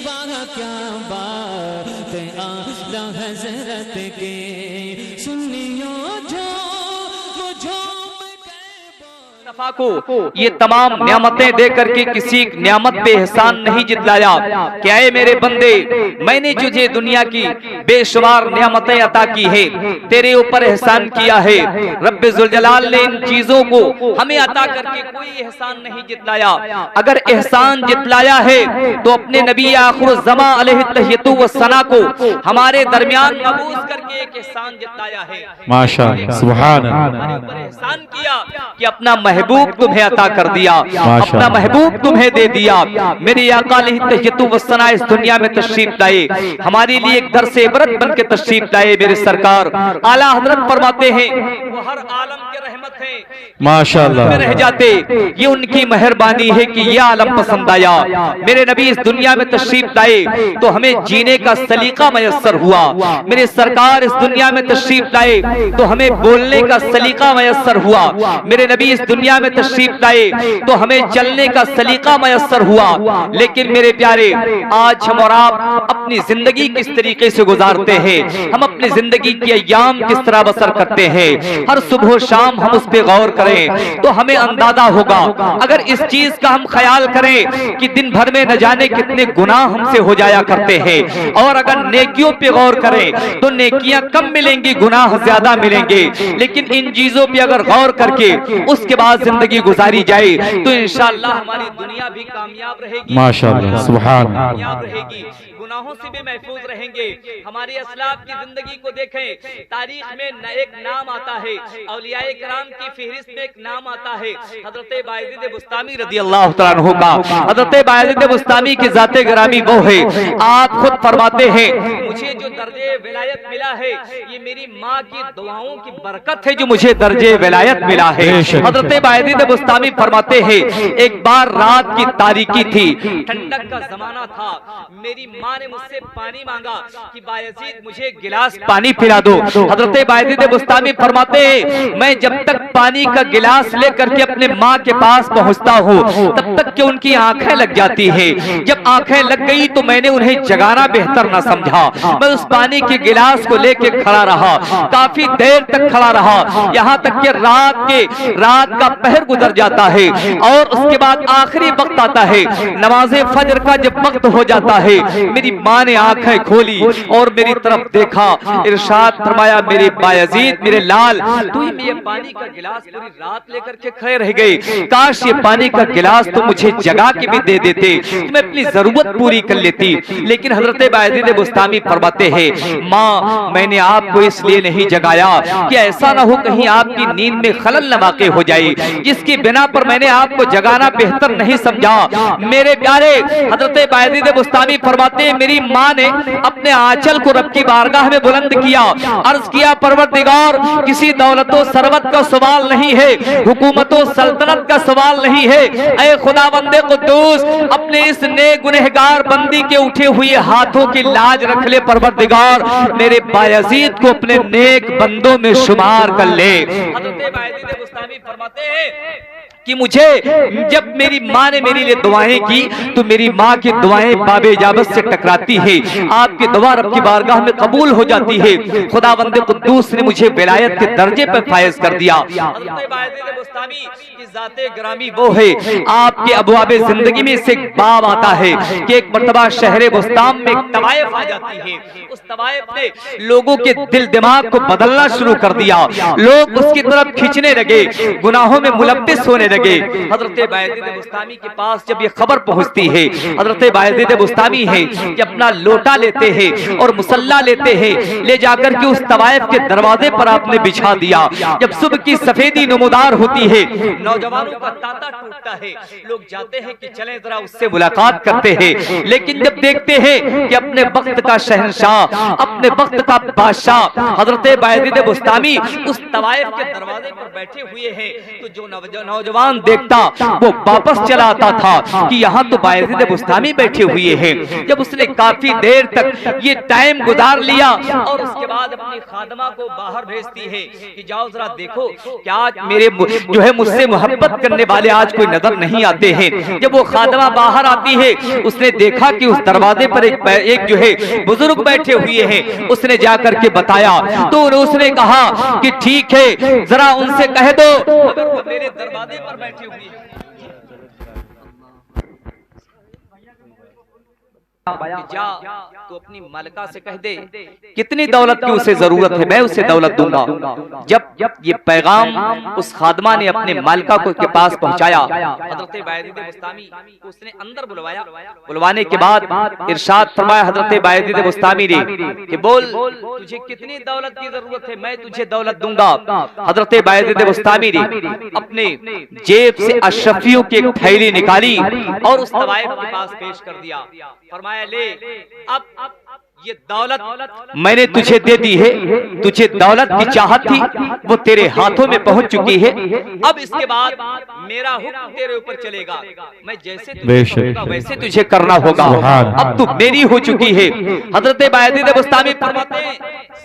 वहाँ क्या बात आला हज़रत के सुनियो जो मुझो को ये तमाम नियामतें देकर के किसी नियामत पे एहसान नहीं जितलाया। क्या है मेरे बंदे, मैंने तुझे दुनिया की बेशुमार नियामतें अता की है, तेरे ऊपर एहसान किया है। रब्बे जुल जलाल ने इन चीजों को हमें अता करके कोई एहसान नहीं जितलाया। अगर एहसान जितलाया है तो अपने नबी आखिर ज़मा अलैहि तहियतु व सना को हमारे दरमियान मबूस करके एक एहसान जितलाया है। माशाअल्लाह, सुभान हमारे ऊपर एहसान किया कि अपना महबूब तुम्हें अता कर दिया, अपना महबूब तुम्हें दे दिया। मेरे आका अलैहि व सना इस दुनिया में तशरीफ लाए, हमारे लिए एक दर्स इबरत बन के तशरीफ लाए। मेरे सरकार आला हजरत फरमाते हैं वो हर आलम के रहमत है माशाअल्लाह रह जाते, ये उनकी मेहरबानी है कि ये आलम पसंद आया। मेरे नबी इस दुनिया में तशरीफ लाए तो हमें जीने का सलीका मयस्सर हुआ। मेरे सरकार इस दुनिया में तशरीफ लाए तो हमें बोलने का सलीका मयस्सर हुआ। मेरे नबी इस दुनिया में तशरीफ लाए तो हमें चलने का सलीका मयस्सर हुआ। लेकिन मेरे प्यारे, आज हम और आप अपनी जिंदगी किस तरीके से गुजारते हैं, हम अपनी जिंदगी की अय्याम किस तरह बसर करते हैं, हर सुबह शाम हम उस पे गौर करें तो हमें अंदाजा होगा। अगर इस चीज का हम ख्याल करें कि दिन भर में न जाने कितने गुनाह हमसे हो जाया करते हैं, और अगर नेकियों पे गौर करें तो नेकियां कम मिलेंगी, गुनाह ज्यादा मिलेंगे। लेकिन इन चीजों पे अगर गौर करके उसके बाद जिंदगी गुजारी जाए तो इंशाअल्लाह हमारी दुनिया भी कामयाब रहेगी, माशाअल्लाह, सुभान कामयाब रहेगी, गुनाहों से भी महफूज रहेंगे। हमारी असलाफ की जिंदगी को देखें, तारीख में एक नाम आता है, औलियाए किराम की फहरिस्त में एक नाम आता है, हजरत बायज़ीद बुस्तामी रज़ियल्लाहु तआला अन्हु का। हजरत बायज़ीद बुस्तामी की जाते गिरामी वो है, आप खुद फरमाते हैं मुझे जो दर्जे विलायत मिला है ये मेरी माँ की दुआओं की बरकत है जो मुझे दर्जे विलायत मिला है। हजरत बायज़ीद बुस्तामी फरमाते हैं एक बार रात की तारीकी थी, ठंडक का जमाना था, मेरी माँ ने मुझसे पानी मांगा कि बायज़ीद मुझे गिलास पानी पिला दो। हजरत बायज़ीद बुस्तामी फरमाते हैं मैं जब तक पानी का गिलास लेकर के अपने माँ के पास पहुँचता हूँ तब तक कि उनकी आंखें लग जाती है। जब आंखें लग गई तो मैंने उन्हें जगाना बेहतर न समझा, मैं उस पानी के गिलास को लेके खड़ा रहा, काफी देर तक खड़ा रहा, यहाँ तक कि रात का पहर गुजर जाता है और उसके बाद आखिरी वक्त आता है, नमाज़े फजर का जब वक्त हो जाता है, मेरी माँ ने आंखें खोली और मेरी तरफ देखा, इरशाद फरमाया मेरे बायज़ीद, मेरे लाल, तू ही ये पानी का गिलास पूरी रात लेकर के खड़े रह गए, काश ये पानी का गिलास तो मुझे जगा के भी दे देते तो मैं अपनी जरूरत पूरी कर लेती। लेकिन हजरत बायज़ीद बुस्तामी फरमाते हैं माँ मैंने आपको इसलिए नहीं जगाया कि ऐसा ना हो कहीं आपकी नींद में खलल न वाक़े हो जाए, जिसकी बिना पर मैंने आपको जगाना बेहतर नहीं समझा। मेरे प्यारे, हजरत बायज़ीद बुस्तामी फरमाते हैं मेरी माँ ने अपने आंचल को रब की बारगाह में बुलंद किया, अर्ज किया परवरदिगार किसी दौलतो सरवत का सवाल नहीं है, हुकूमतों सल्तनत का सवाल नहीं है, ऐ खुदावंदे कुद्दूस अपने इस नेक गुनहगार बंदी के उठे हुए हाथों की लाज रख ले परवरदिगार, मेरे बायज़ीद को अपने नेक बंदों में शुमार कर ले। हज़रत बायज़ीद बुस्तामी फरमाते हैं कि मुझे जब मेरी माँ ने मेरे लिए दुआएं की तो मेरी माँ की दुआएं बाबे इजाबत से टकराती है, आपकी दुआ रब की बारगाह में कबूल हो जाती है। खुदावंद कुद्दूस ने मुझे विलायत के दर्जे पर फायज कर दिया। हज़रत बायज़ीद बुस्तामी की ज़ाते ग्रामी वो है, आपके अबवाबे जिंदगी में से एक बाब आता है कि एक मर्तबा शहर बुस्ताम में एक तवायफ आ जाती है, उस तवायफ ने लोगों के दिल दिमाग को बदलना शुरू कर दिया, लोग उसकी तरफ खींचने लगे, गुनाहों में मुलब्बिस होने लगे। हजरत बायज़ीद बुस्तामी के पास जब ये खबर पहुंचती है, हजरत बायज़ीद बुस्तामी है कि अपना लोटा लेते हैं और मुसल्ला लेते हैं, ले जाकर के उस तवायफ के दरवाजे पर आपने बिछा दिया। जब सुबह की सफेदी नमूदार होती है, नौजवानों का तांता टूटता है, लोग जाते हैं कि चलें जरा उससे मुलाकात करते हैं, लेकिन जब देखते हैं कि अपने वक्त का शहंशाह, अपने वक्त का बादशाह हजरत बायज़ीद बुस्तामी उस तवायफ के दरवाजे पर बैठे हुए हैं, तो जो नौजवान देखता वो वापस चला आता था कि यहाँ तो बायज़ीद बुस्तामी बैठे हुए हैं। जब उसने काफी देर तक ये टाइम गुजार लिया और उसके बाद अपनी खादमा को बाहर भेजती है कि जाओ जरा देखो क्या मेरे जो है मुझसे मोहब्बत करने वाले आज कोई नजर नहीं आते हैं। जब वो खादमा बाहर आती है, उसने देखा कि उस दरवाजे पर एक जो है बुजुर्ग बैठे हुए हैं। उसने जाकर के बताया तो उसने कहा कि ठीक है, जरा उनसे कह दो अगर वो मेरे दरवाजे पर बैठे हुए हैं जा तो अपनी मालिका से कह दे कितनी दौलत की उसे जरूरत है, मैं उसे दौलत दूंगा। जब ये पैगाम उस खादमा ने अपने मालिका को के पास पहुंचाया, हजरत बायजीद बुस्तामी को उसने अंदर बुलवाया। बुलवाने के बाद इरशाद फरमाया हजरत बायजीद बुस्तामी ने कि बोल तुझे कितनी दौलत की जरूरत है, मैं तुझे दौलत दूंगा। हजरत बायजीद बुस्तामी ने अपने जेब से अशरफियों की एक थैली निकाली और उस तवाइफ के पास पेश कर दिया। फरमाया ले अब ये दौलत मैंने तुझे दे दी है, तुझे दौलत की चाहत थी वो तेरे हाथों में पहुंच चुकी है। अब इसके बाद मेरा हुक्म तेरे ऊपर चलेगा, मैं जैसे तुझे वैसे तुझे करना होगा। अब तू मेरी हो चुकी है। हजरत बायजीद बुस्तामी फरमाते हैं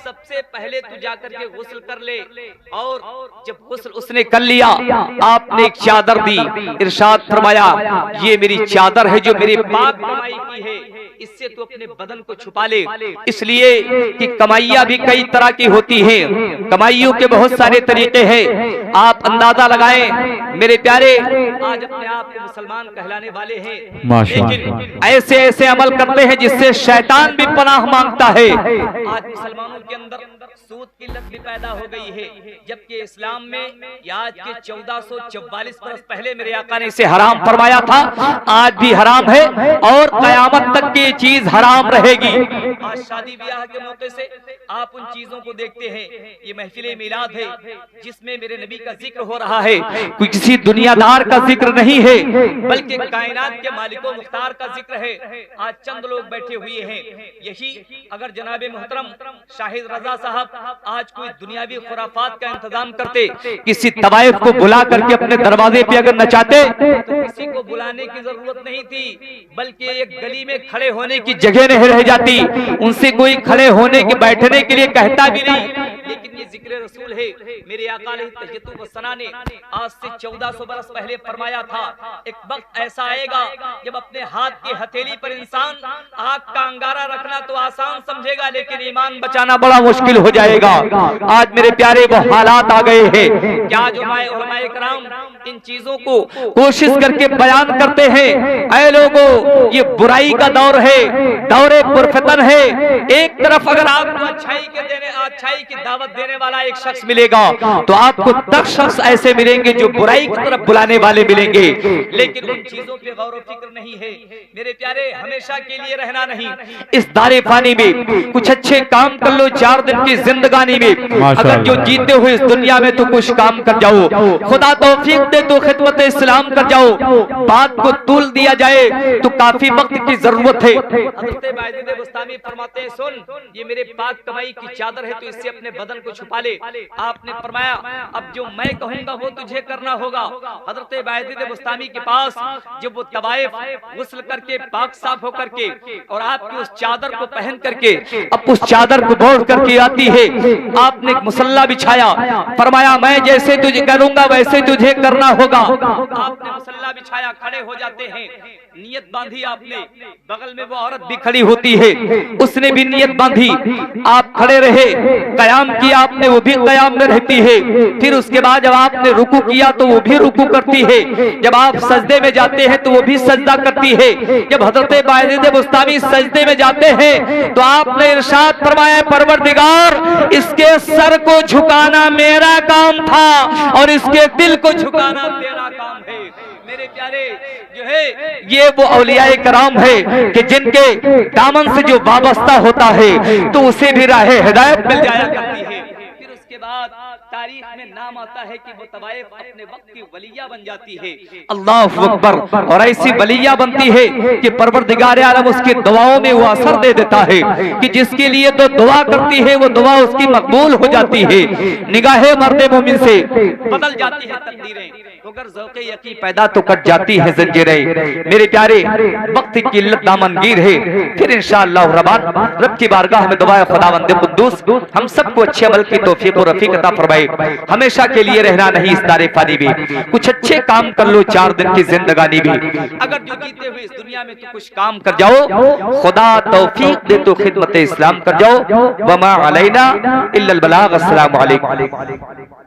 सबसे पहले तू जाकर के गुस्ल कर ले। और जब गुस्ल उसने कर लिया, आपने एक चादर दी। इरशाद फरमाया ये मेरी चादर है जो मेरे पाक कमाई की है, इससे तू अपने बदन को छुपा ले। इसलिए कि कमाइयां भी कई तरह की होती हैं, कमाइयों के बहुत सारे तरीके हैं। आप अंदाजा लगाएं मेरे प्यारे, आज अपने आप को मुसलमान कहलाने वाले हैं, लेकिन ऐसे ऐसे अमल करते हैं जिससे शैतान भी पनाह मांगता है। आज मुसलमानों के अंदर सूद की लत भी पैदा हो गई है, जबकि इस्लाम में आज के 1444 बरस पहले मेरे आका ने इसे हराम फरमाया था। आज भी हराम है और कयामत तक की चीज हराम रहेगी। आज शादी ब्याह के मौके से आप उन चीजों को देखते हैं। ये महफिल मिलाद है जिसमें मेरे नबी का जिक्र हो रहा है, कोई किसी दुनियादार का जिक्र नहीं है, बल्कि कायनात के मालिको मुख्तार का जिक्र है। आज चंद लोग बैठे हुए हैं। यही अगर जनाबे मोहतरम शाहिद रजा साहब आज कोई दुनियावी खुराफात का इंतजाम करते, किसी तवाइफ को बुला करके अपने दरवाजे पे अगर नचाते तो किसी को बुलाने की जरूरत नहीं थी, बल्कि एक गली में खड़े होने की जगह नहीं रह जाती, उनसे कोई खड़े होने के बैठने के लिए कहता भी नहीं। लेकिन ये जिक्र रसूल है। मेरे आका अलैहि वसल्लम ने आज से 1400 बरस पहले फरमाया था एक वक्त ऐसा आएगा जब अपने हाथ की हथेली पर इंसान आग का अंगारा रखना तो आसान समझेगा, लेकिन ईमान बचाना बड़ा मुश्किल हो जाएगा। आज मेरे प्यारे वो हालात आ गए हैं। क्या जो उलमाए कराम इन चीजों को कोशिश करके बयान करते हैं, ऐ लोगों ये बुराई का दौर है, दौरे पुरफतन है। एक तरफ अगर आपको अच्छाई की दावत देने वाला एक शख्स मिलेगा तो आपको 10 शख्स ऐसे मिलेंगे जो बुराई की तरफ बुलाने वाले मिलेंगे। लेकिन उन चीजों पे गौर फिक्र नहीं है मेरे प्यारे। हमेशा के लिए रहना नहीं, इस दारे फानी में कुछ अच्छे काम कर लो। 4 दिन की जिंदगानी में अगर जो जीते हुए इस दुनिया में तो कुछ काम कर जाओ, खुदा तौफीक दे तो खिदमत इस्लाम कर जाओ। बात को तूल दिया जाए तो काफी वक्त की जरूरत है। हज़रत बायजीद बुस्तामी फरमाते हैं सुन ये मेरे पाक कमाई की चादर है, तो इससे अपने बदन को छुपा ले। आपने फरमाया अब जो मैं कहूंगा वो तुझे करना होगा। हज़रत बायजीद बुस्तामी के पास जब वो तवाइफ गुस्ल करके पाक साफ होकर के और आपकी उस चादर को पहन करके अब उस चादर को बोल करके आती है, आपने एक मुसल्ला बिछाया, फरमाया मैं जैसे तुझे करूंगा वैसे तुझे करना होगा। आपने मुसल्ला बिछाया, खड़े हो जाते हैं, नियत बांधी आपने। बगल में वो औरत भी खड़ी होती है, उसने भी नियत बांधी। आप खड़े रहे, कयाम किया आपने, वो भी कयाम में रहती है। फिर उसके बाद जब आपने रुकू किया तो वो भी रुकू करती है। जब आप सजदे में जाते हैं तो वो भी सजदा करती है। जब हज़रत बायजीद बुस्तामी सजदे में जाते हैं तो आपने इरशाद फरमाया परवरदिगार इसके सर को झुकाना मेरा काम था और इसके दिल को झुकाना तेरा काम है। मेरे प्यारे जो है ये वो औलियाए कराम है कि जिनके दामन से जो वाबस्ता होता है तो उसे भी राह हिदायत मिल जाया करती है। फिर उसके बाद तारीख में नाम आता है कि वो तवाइफ अपने वक्त की वलिया बन जाती है। अल्लाह अकबर। और ऐसी वलिया बनती है कि परवरदिगार आलम उसकी दुआओं में वो असर दे देता है कि जिसके लिए तो दुआ करती है वो दुआ उसकी मकबूल हो जाती है। निगाहे मर्दे मोमिन से बदल जाती है तकदीरें। तो अगर ज़ौक़े यकी पैदा तो कट जाती है जंजीरें। मेरे प्यारे वक्त की किल्लत दामनगीर है, फिर इंशाअल्लाह रहमान रब की बारगाह में दुआ खुदावंद कुद्दूस हम सबको अच्छे अमल की तौफीक और रफीक अता फरमाए। हमेशा के लिए रहना नहीं इस दारे फानी में, कुछ अच्छे काम कर लो 4 दिन की जिंदगानी भी। अगर जो जीते हुए इस दुनिया में तो कुछ काम कर जाओ, खुदा तौफीक दे तो खिदमत इस्लाम कर जाओ। वमा अलैना इल्लल बलाग। अस्सलामु अलैकुम।